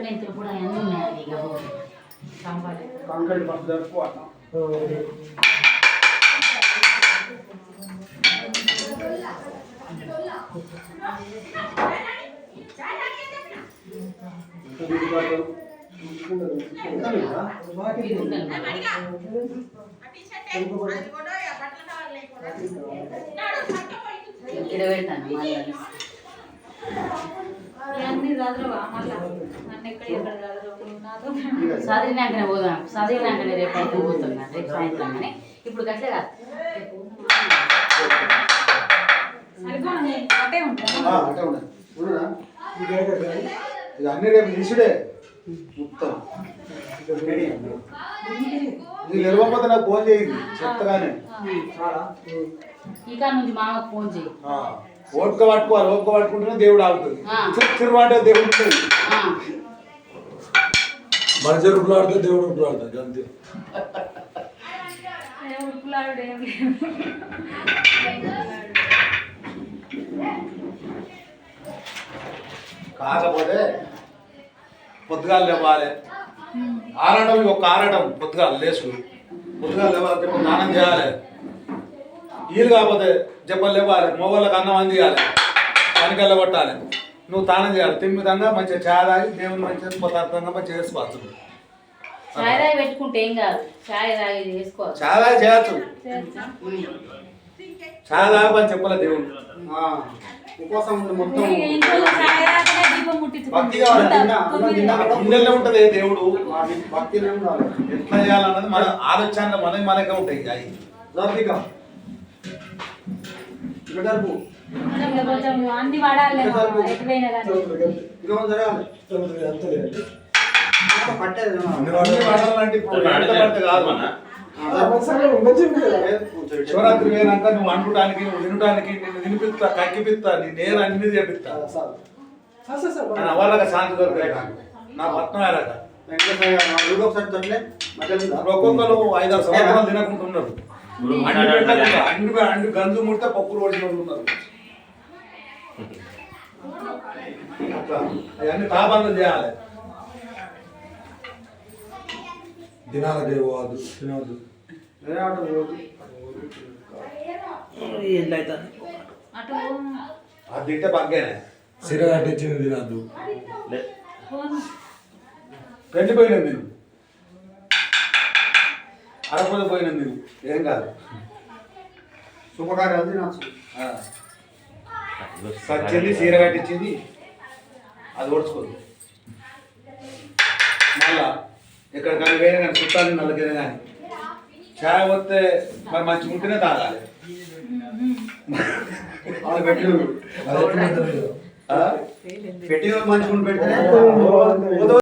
మెంతులు కూడా అన్నీ ఉన్నాయి సాంబార్ ఇక్కడ పెడతాను చదివినాకనే పోదాం చదివినాకనే రేపు అయితే పోతున్నాను రేపు సాయంత్రం కానీ ఇప్పుడు గట్లే కాదు అన్ని రేపు తీసుడే మొత్తం నీకు వెళ్ళకపోతే నాకు ఫోన్ చేయండి చెప్తాగానే ఇక నుంచి మామకు ఫోన్ చేయి ఓపిక పట్టుకోవాలి ఓపిక పట్టుకుంటేనే దేవుడు ఆగుతుంది చిరువాటే దేవుడు ఉంటుంది మనిషి ఉప్పులాడితే దేవుడు ఉప్పులాడతాడు అంతే కాకపోతే పొద్దుగాలు లేవాలి ఆరాటం ఒక ఆరాటం పొద్దుగాలు లేచుడు పొద్దుగాలు లేవాలి చెప్పి స్నానం చేయాలి వీలు కాకపోతే చెప్పలు లేవాలి మొగోళ్ళకి అన్నం అందియాలి పనికల్ల కొట్టాలి నువ్వు స్నానం చేయాలి తిమ్మిదంగా మంచిగా చాయ్ తాగి దేవుని మంచిగా పదార్థంగా మంచిగా చేసుకోవచ్చు చాయ్ తాగి పెట్టుకుంటే ఏం కాదు చాయ్ తాగి చేసుకోవచ్చు చాయ్ తాగి చేయొచ్చు చాయ్ తాగని చెప్పలే దేవుడు ఉపవాసం మొత్తం గుండెల్లో ఉంటది దేవుడు ఎట్లా చేయాలన్నది మన ఆలోచనలు మనకే ఉంటాయి అవి అన్ని వాడాలి శివరాత్రి పోయినాక నువ్వు అండటానికి నువ్వు తినడానికి నిన్ను తినిపిస్తా కక్కిపిస్తా నీ నేను అన్ని చేపిస్తా అవ్వాలక శాంతి దొరికాక నా పట్నం అయ్యాక ఒక్కొక్కరు 5-6 సంవత్సరాలు తినకుంటున్నారు అండు గంజు ముడితే పప్పులు పడిన వాళ్ళు ఉన్నారు అవన్నీ తాపాలను చేయాలి దినాల పోవద్దు తినవద్దు అది తింటే పగ్గేనే సిరగడ్డ ఇచ్చింది తినద్దు వెళ్ళిపోయినాను నేను అరపోతే పోయినాను నేను ఏం కాదు శుభకార్యాలు తినచ్చు సచ్చింది చీర కట్టించింది అది ఓడ్చుకోదు మళ్ళా ఎక్కడికైనా వేరే కానీ చుట్టాలు నల్లగిరే కానీ చాయ్ వస్తే మరి మంచిగా ఉంటేనే తాగాలి పెట్టిన మంచిగా పెడితే